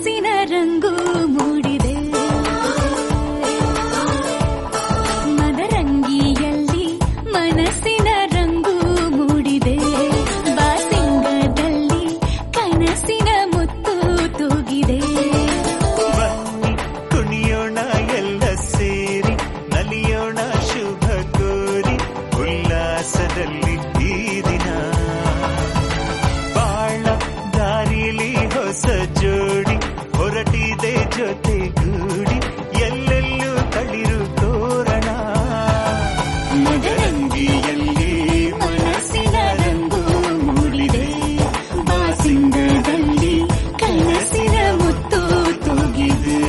ಮನಸ್ಸಿನ ರಂಗು ಮೂಡಿದೆ. ಮದರಂಗಿಯಲ್ಲಿ ಮನಸ್ಸಿನ ರಂಗು ಮೂಡಿದೆ. ಬಾಸಿಂಗದಲ್ಲಿ ಕನಸಿನ ಮುತ್ತು ತೂಗಿದೆ. ಬನ್ನಿ ಕುಣಿಯೋಣ ಎಲ್ಲ ಸೇರಿ, ನಲಿಯೋಣ ಶುಭ ಕೋರಿ, ಉಲ್ಲಾಸದಲ್ಲಿ ಈ ದಿನ. ಬಾಳ ದಾರಿಲಿ ಹೊಸ ಜೋಡಿ ಹೊರಟಿದೆ ಜೊತೆಗೂಡಿ, ಎಲ್ಲೆಲ್ಲೂ ತಳಿರು ತೋರಣ. ಮದರಂಗಿಯಲ್ಲಿ ಮನಸ್ಸಿನ ರಂಗು ಮೂಡಿದೆ. ಬಾಸಿಂಗದಲ್ಲಿ ಕನಸಿನ ಮುತ್ತು ತೂಗಿದೆ.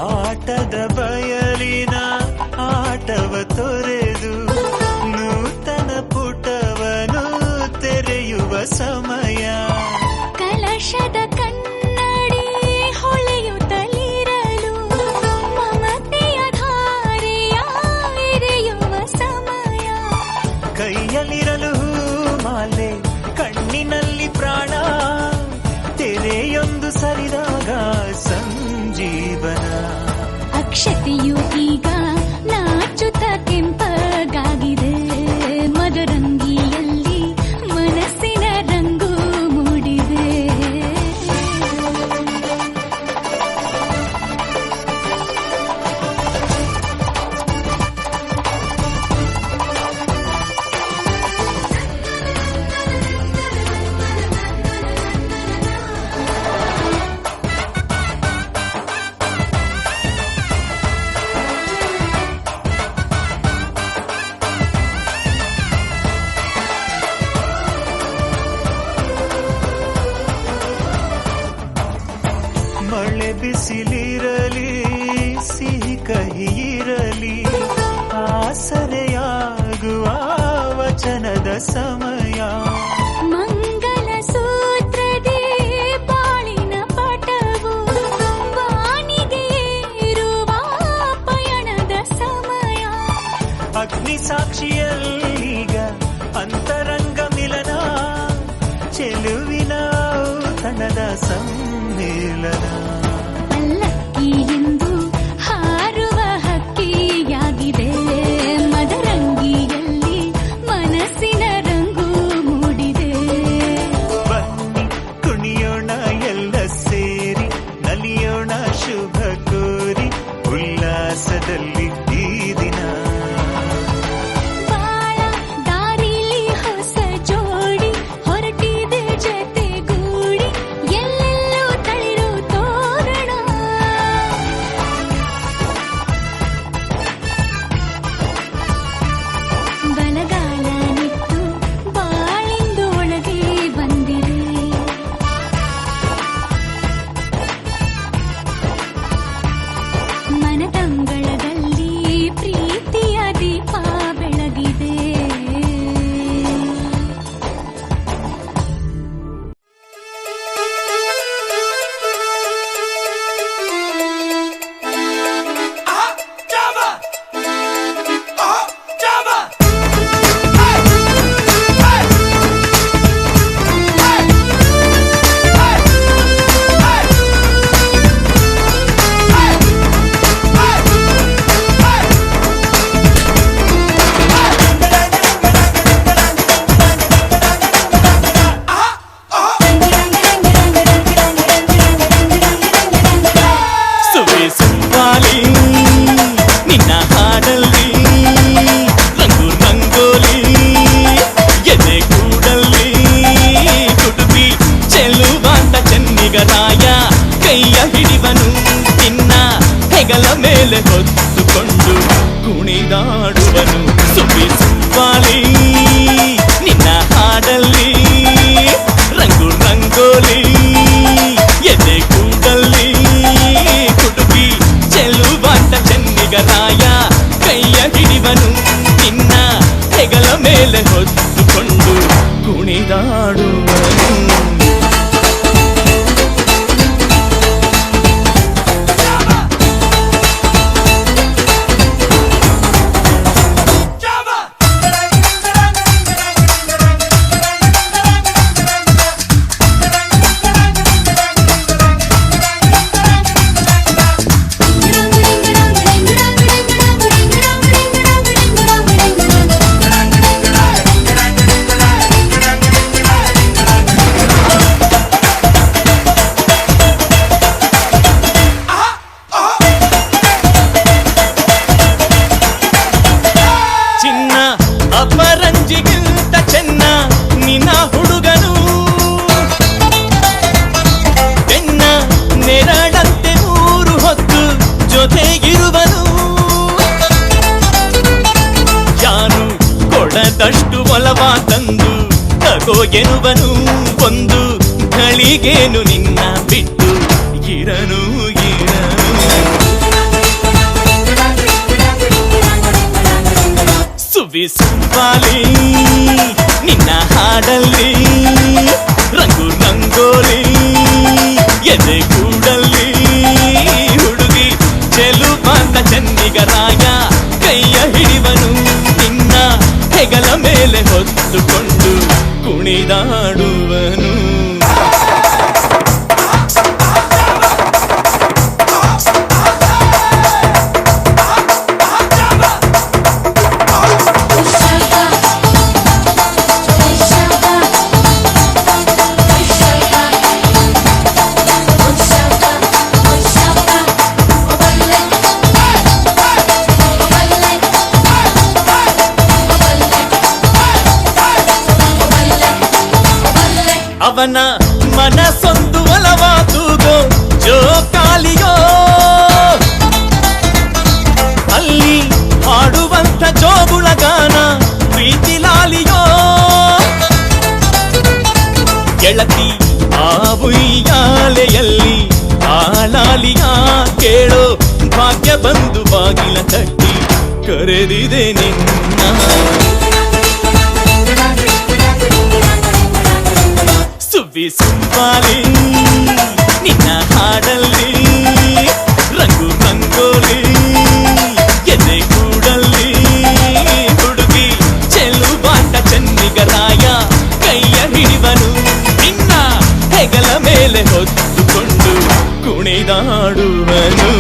ಆಟದ ಬಯಲಿನ ಆಟವ ತೊರೆದು ನೂತನ ಪುಟವನು ತೆರೆಯುವ ಸಮಯ. ಕಲಶದ ಕನ್ನಡಿ ಹೊಳೆಯುತ್ತಲಿರಲು ಮಮತೆಯ ಧಾರೆಯ ಎರೆಯುವ ಸಮಯ. ಕೈಯಲ್ಲಿರಲು ಮಾಲೆ, ಕಣ್ಣಿನಲ್ಲಿ ಪ್ರಾಣ, ತೆರೆಯೊಂದು ಸರಿದಾಗ ಸಂಜೀವನ. ಅಕ್ಷತೆಯು ಈಗ ನಾಚುತ್ತ ಕೆಂಪಗಾಗಿದೆ. ಮದರಂಗಿಯಲ್ಲಿ ಮನಸ್ಸಿನ ರಂಗು ಮೂಡಿದೆ. ಮಳೆ ಬಿಸಿಲಿರಲಿ, ಸಿಹಿ ಕಹಿ ಇರಲಿ, ಆಸರೆಯಾಗುವ ವಚನದ ಸಮಯ. ಮಂಗಲ ಸೂತ್ರದೇ ಬಾಳಿನ ಪಟವು ವಾನಿಗೆ ಏರುವ ಪಯಣದ ಸಮಯ. ಅಗ್ನಿ ಸಾಕ್ಷಿಯಲ್ಲೀಗ ಅಂತರಂಗ ಮಿಲನ, ಚೆಲುವಿನ ಔತಣದ ಸಮ್ಮೇಳನ. ಪಲ್ಲಕ್ಕಿ ಎಂದು ಹಾರುವ ಹಕ್ಕಿಯಾಗಿದೆ. ಮದರಂಗಿಯಲ್ಲಿ ಮನಸ್ಸಿನ ರಂಗು ಮೂಡಿದೆ. ಬನ್ನಿ ಕುಣಿಯೋಣ ಎಲ್ಲ ಸೇರಿ, ನಲಿಯೋಣ ಶುಭ ಕೋರಿ, ಉಲ್ಲಾಸದಲ್ಲಿ ಈ ದಿನ. ಬಾಳ ದಾರಿಲಿ ಹೊಸ ಜೋಡಿ ಹೊರಟಿದೆ ಜೊತೆಗೂಡಿ, ಎಲ್ಲೆಲ್ಲೂ ತಳಿರು ತೋರಣ. ಮೇಲೆ ಹೊತ್ತುಕೊಂಡು ಕುಣಿದಾಡುವನು. ಅಪರಂಜಿಗಿಂತ ಚೆನ್ನ ನಿನ್ನ ಹುಡುಗನು, ಬೆನ್ನ ನೆರಳಂತೆ ಮೂರು ಹೊತ್ತು ಜೊತೆಗಿರುವನು. ಯಾನು ಕೊಡದಷ್ಟು ಒಲವ ತಂದು ತಗೋ ಎನ್ನುವನು. ಒಂದು ಗಳಿಗೇನು ನಿನ್ನ ಬಿಟ್ಟು ಇರನು ಇರನು. ಸುವಿಸುವಾಲಿ ನಿನ್ನ ಹಾಡಲ್ಲಿ ರಂಗು ರಂಗೋಲಿ ಎದೆ ಕೂಡಲ್ಲಿ ಹುಡುಗಿ ಚೆಲುವಾದ ಚೆನ್ನಿಗರಾಯ ಕೈಯ ಹಿಡಿವನು. ನಿನ್ನ ಹೆಗಲ ಮೇಲೆ ಹೊತ್ತುಕೊಂಡು ಕುಣಿದಾಡುವನು. ಅವನ ಮನಸ್ಸೊಂದು ಒಲವ ತೂಗೋ ಜೋಕಾಲಿಯೋ, ಅಲ್ಲಿ ಹಾಡುವಂತ ಜೋಗುಳಗಾನ ಪ್ರೀತಿ ಲಾಲಿಯೋ. ಗೆಳತಿ ಆ ಉಯ್ಯಾಲೆಯಲ್ಲಿ ಆಲಾಲಿಯ ಕೇಳೋ ಭಾಗ್ಯ ಬಂದು ಬಾಗಿಲ ತಟ್ಟಿ ಕರೆದಿದೆ ನಿನ್ನ. ಸುವಿಸುವಾಲಿ ನಿನ್ನ ಹಾಡಲ್ಲಿ ರಂಗು ರಂಗೋಲಿ ಎದೆ ಕೂಡಲ್ಲಿ ಹುಡುಗಿ ಚೆಲುವಾಟ ಚೆನ್ನಿಗರಾಯ ಕೈಯ ಹಿಡಿವನು. ನಿನ್ನ ಹೆಗಲ ಮೇಲೆ ಹೊತ್ತುಕೊಂಡು ಕುಣಿದಾಡುವನು.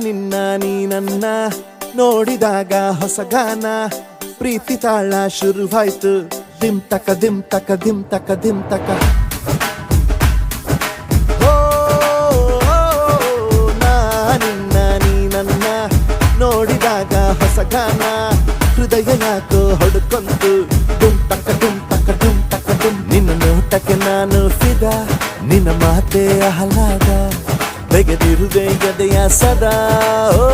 ನಿನ್ನ ನೀ ನನ್ನ ನೋಡಿದಾಗ ಹೊಸಗಾನ ಪ್ರೀತಿ ತಾಳ ಶುರುವಾಯ್ತು. ದಿಮ್ ತಕ ದಿಮ್ ತಕ ದಿಮ್ ತಕ ದಿಮ್ ತಕ. ನಿನ್ನ ನೀ ನನ್ನ ನೋಡಿದಾಗ ಹೊಸಗಾನ ಹೃದಯ ಯಾಕೋ ಹೊಡ್ಕೊಂತು. ಡುಮ್ ತಕ ಡುಮ್ ತಕ ಡುಮ್ ತಕ ಡುಮ್. ನಿನ್ನ ನೋಟಕ್ಕೆ ನಾನು ಫಿದ, ನಿನ್ನ ಮಾತೆ ಆಹ್ಲಾದ. ಬೆಗೆದಿರುವೆ ಎದೆಯ ಸದಾ. ಓ